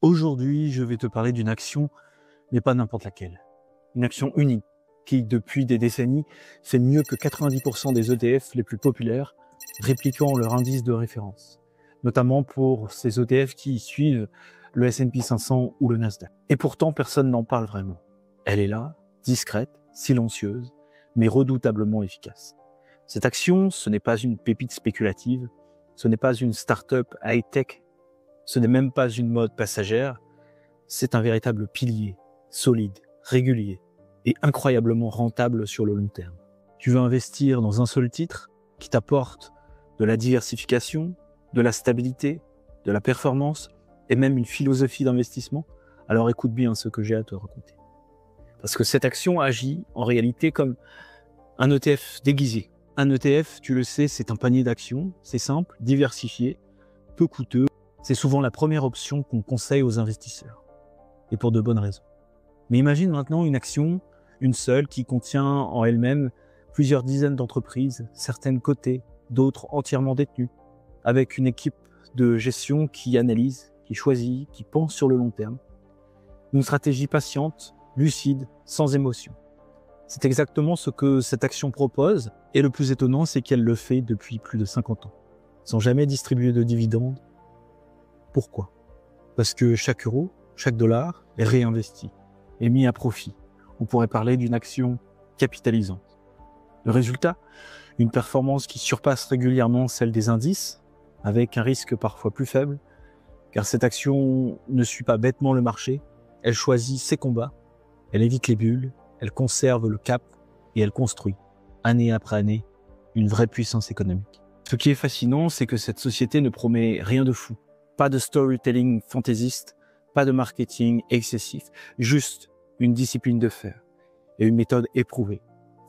Aujourd'hui, je vais te parler d'une action, mais pas n'importe laquelle. Une action unique qui, depuis des décennies, fait mieux que 90% des ETF les plus populaires, répliquant leur indice de référence. Notamment pour ces ETF qui suivent le S&P 500 ou le Nasdaq. Et pourtant, personne n'en parle vraiment. Elle est là, discrète, silencieuse, mais redoutablement efficace. Cette action, ce n'est pas une pépite spéculative, ce n'est pas une start-up high-tech, ce n'est même pas une mode passagère, c'est un véritable pilier, solide, régulier et incroyablement rentable sur le long terme. Tu veux investir dans un seul titre qui t'apporte de la diversification, de la stabilité, de la performance et même une philosophie d'investissement? Alors écoute bien ce que j'ai à te raconter. Parce que cette action agit en réalité comme un ETF déguisé. Un ETF, tu le sais, c'est un panier d'actions, c'est simple, diversifié, peu coûteux. C'est souvent la première option qu'on conseille aux investisseurs. Et pour de bonnes raisons. Mais imagine maintenant une action, une seule, qui contient en elle-même plusieurs dizaines d'entreprises, certaines cotées, d'autres entièrement détenues, avec une équipe de gestion qui analyse, qui choisit, qui pense sur le long terme. Une stratégie patiente, lucide, sans émotion. C'est exactement ce que cette action propose, et le plus étonnant, c'est qu'elle le fait depuis plus de 50 ans, sans jamais distribuer de dividendes. Pourquoi? Parce que chaque euro, chaque dollar est réinvesti, est mis à profit. On pourrait parler d'une action capitalisante. Le résultat, une performance qui surpasse régulièrement celle des indices, avec un risque parfois plus faible, car cette action ne suit pas bêtement le marché, elle choisit ses combats, elle évite les bulles, elle conserve le cap et elle construit, année après année, une vraie puissance économique. Ce qui est fascinant, c'est que cette société ne promet rien de fou. Pas de storytelling fantaisiste, pas de marketing excessif, juste une discipline de fer et une méthode éprouvée.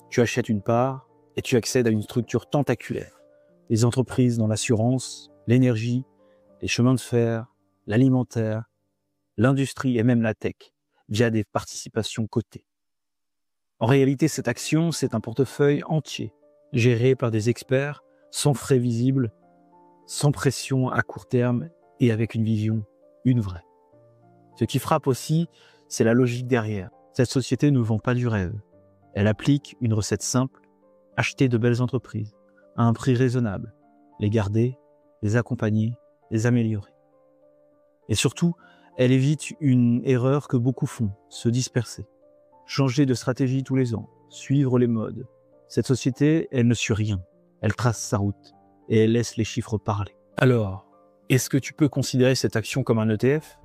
Tu achètes une part et tu accèdes à une structure tentaculaire. Les entreprises dans l'assurance, l'énergie, les chemins de fer, l'alimentaire, l'industrie et même la tech, via des participations cotées. En réalité, cette action, c'est un portefeuille entier, géré par des experts, sans frais visibles, sans pression à court terme et avec une vision, une vraie. Ce qui frappe aussi, c'est la logique derrière. Cette société ne vend pas du rêve. Elle applique une recette simple, acheter de belles entreprises, à un prix raisonnable, les garder, les accompagner, les améliorer. Et surtout, elle évite une erreur que beaucoup font, se disperser. Changer de stratégie tous les ans, suivre les modes. Cette société, elle ne suit rien. Elle trace sa route et elle laisse les chiffres parler. Alors, est-ce que tu peux considérer cette action comme un ETF?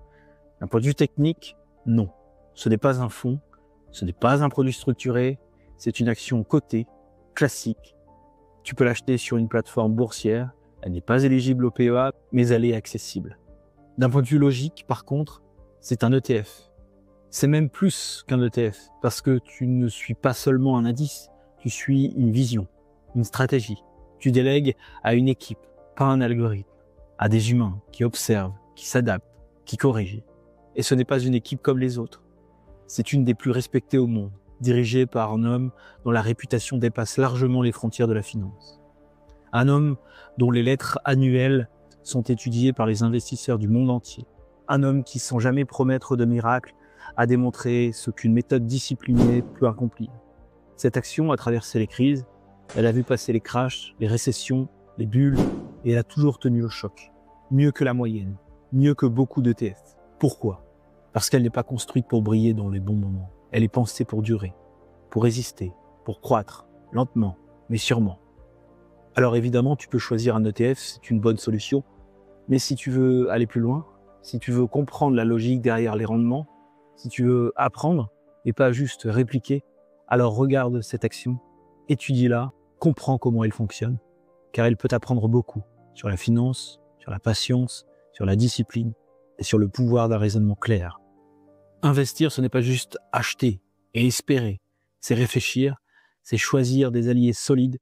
D'un point de vue technique, non. Ce n'est pas un fonds, ce n'est pas un produit structuré, c'est une action cotée, classique. Tu peux l'acheter sur une plateforme boursière, elle n'est pas éligible au PEA, mais elle est accessible. D'un point de vue logique, par contre, c'est un ETF. C'est même plus qu'un ETF, parce que tu ne suis pas seulement un indice, tu suis une vision, une stratégie. Tu délègues à une équipe, pas un algorithme, à des humains qui observent, qui s'adaptent, qui corrigent. Et ce n'est pas une équipe comme les autres. C'est une des plus respectées au monde, dirigée par un homme dont la réputation dépasse largement les frontières de la finance. Un homme dont les lettres annuelles sont étudiées par les investisseurs du monde entier. Un homme qui, sans jamais promettre de miracle, a démontré ce qu'une méthode disciplinée peut accomplir. Cette action a traversé les crises, elle a vu passer les crashs, les récessions, les bulles, et elle a toujours tenu le choc. Mieux que la moyenne, mieux que beaucoup d'ETF. Pourquoi? Parce qu'elle n'est pas construite pour briller dans les bons moments. Elle est pensée pour durer, pour résister, pour croître, lentement, mais sûrement. Alors évidemment, tu peux choisir un ETF, c'est une bonne solution. Mais si tu veux aller plus loin, si tu veux comprendre la logique derrière les rendements, si tu veux apprendre et pas juste répliquer, alors regarde cette action, étudie-la, comprends comment elle fonctionne, car elle peut t'apprendre beaucoup sur la finance, sur la patience, sur la discipline et sur le pouvoir d'un raisonnement clair. Investir, ce n'est pas juste acheter et espérer, c'est réfléchir, c'est choisir des alliés solides,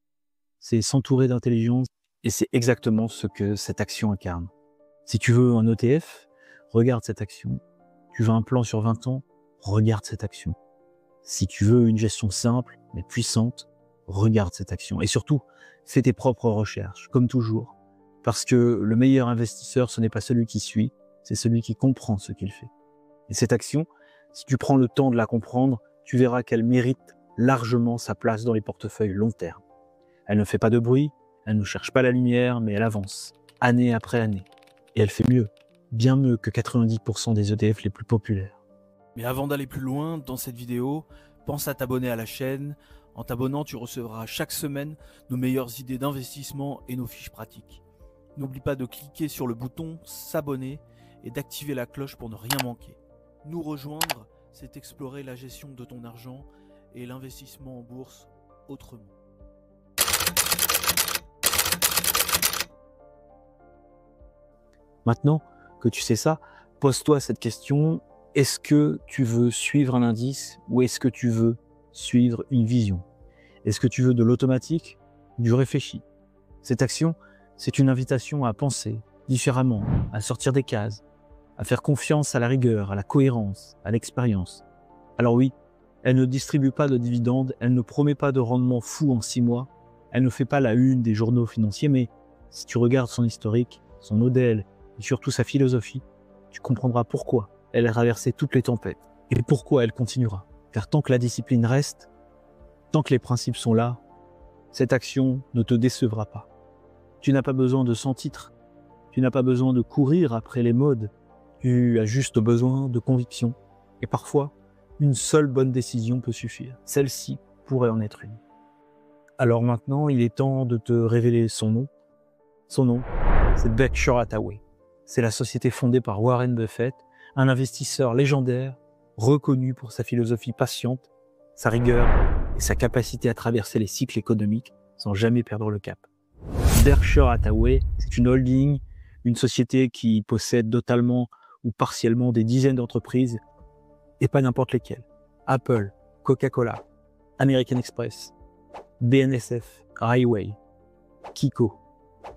c'est s'entourer d'intelligence et c'est exactement ce que cette action incarne. Si tu veux un ETF, regarde cette action. Tu veux un plan sur 20 ans, regarde cette action. Si tu veux une gestion simple mais puissante, regarde cette action. Et surtout, fais tes propres recherches, comme toujours. Parce que le meilleur investisseur, ce n'est pas celui qui suit, c'est celui qui comprend ce qu'il fait. Et cette action, si tu prends le temps de la comprendre, tu verras qu'elle mérite largement sa place dans les portefeuilles long terme. Elle ne fait pas de bruit, elle ne cherche pas la lumière, mais elle avance, année après année. Et elle fait mieux, bien mieux que 90% des ETF les plus populaires. Mais avant d'aller plus loin dans cette vidéo, pense à t'abonner à la chaîne. En t'abonnant, tu recevras chaque semaine nos meilleures idées d'investissement et nos fiches pratiques. N'oublie pas de cliquer sur le bouton s'abonner et d'activer la cloche pour ne rien manquer. Nous rejoindre, c'est explorer la gestion de ton argent et l'investissement en bourse autrement. Maintenant que tu sais ça, pose-toi cette question, est-ce que tu veux suivre un indice ou est-ce que tu veux suivre une vision? Est-ce que tu veux de l'automatique ou du réfléchi? Cette action, c'est une invitation à penser différemment, à sortir des cases, à faire confiance à la rigueur, à la cohérence, à l'expérience. Alors oui, elle ne distribue pas de dividendes, elle ne promet pas de rendement fou en 6 mois, elle ne fait pas la une des journaux financiers, mais si tu regardes son historique, son modèle et surtout sa philosophie, tu comprendras pourquoi elle a traversé toutes les tempêtes et pourquoi elle continuera. Car tant que la discipline reste, tant que les principes sont là, cette action ne te décevra pas. Tu n'as pas besoin de 100 titres, tu n'as pas besoin de courir après les modes, tu as juste besoin de conviction. Et parfois, une seule bonne décision peut suffire. Celle-ci pourrait en être une. Alors maintenant, il est temps de te révéler son nom. Son nom, c'est Berkshire Hathaway. C'est la société fondée par Warren Buffett, un investisseur légendaire, reconnu pour sa philosophie patiente, sa rigueur et sa capacité à traverser les cycles économiques sans jamais perdre le cap. Berkshire Hathaway, c'est une holding, une société qui possède totalement ou partiellement des dizaines d'entreprises et pas n'importe lesquelles. Apple, Coca-Cola, American Express, BNSF, Highway, Kiko,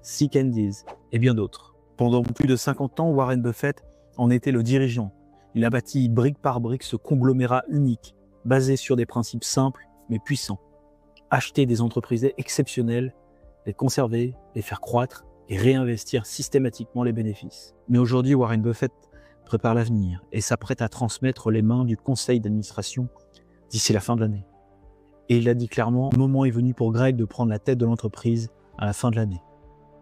Sea Candies et bien d'autres. Pendant plus de 50 ans, Warren Buffett en était le dirigeant. Il a bâti brique par brique ce conglomérat unique, basé sur des principes simples mais puissants. Acheter des entreprises exceptionnelles, les conserver, les faire croître et réinvestir systématiquement les bénéfices. Mais aujourd'hui, Warren Buffett prépare l'avenir et s'apprête à transmettre les mains du conseil d'administration d'ici la fin de l'année. Et il a dit clairement, le moment est venu pour Greg de prendre la tête de l'entreprise à la fin de l'année,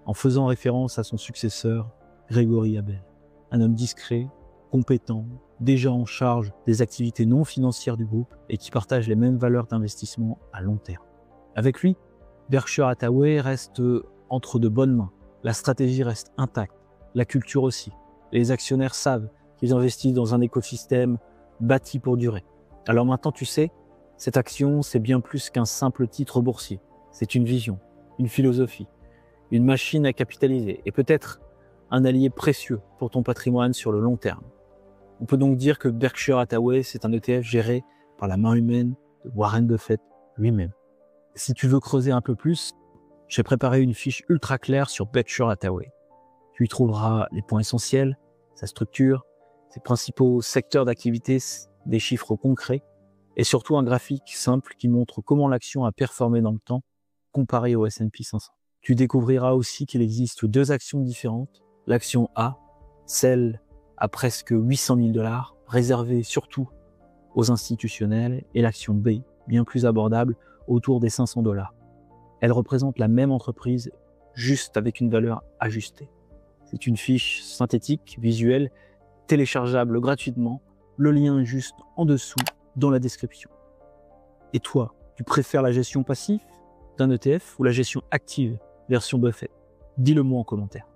en faisant référence à son successeur, Gregory Abel, un homme discret, compétent, déjà en charge des activités non financières du groupe et qui partage les mêmes valeurs d'investissement à long terme. Avec lui, Berkshire Hathaway reste entre de bonnes mains. La stratégie reste intacte, la culture aussi. Les actionnaires savent qu'ils investissent dans un écosystème bâti pour durer. Alors maintenant, tu sais, cette action, c'est bien plus qu'un simple titre boursier. C'est une vision, une philosophie, une machine à capitaliser et peut-être un allié précieux pour ton patrimoine sur le long terme. On peut donc dire que Berkshire Hathaway, c'est un ETF géré par la main humaine de Warren Buffett lui-même. Si tu veux creuser un peu plus, j'ai préparé une fiche ultra claire sur Berkshire Hathaway. Tu y trouveras les points essentiels, sa structure, ses principaux secteurs d'activité, des chiffres concrets et surtout un graphique simple qui montre comment l'action a performé dans le temps comparé au S&P 500. Tu découvriras aussi qu'il existe 2 actions différentes. L'action A, celle à presque 800 000 $, réservée surtout aux institutionnels, et l'action B, bien plus abordable, autour des 500 $. Elle représente la même entreprise, juste avec une valeur ajustée. C'est une fiche synthétique, visuelle, téléchargeable gratuitement. Le lien est juste en dessous, dans la description. Et toi, tu préfères la gestion passive d'un ETF ou la gestion active, version Buffett? Dis-le moi en commentaire.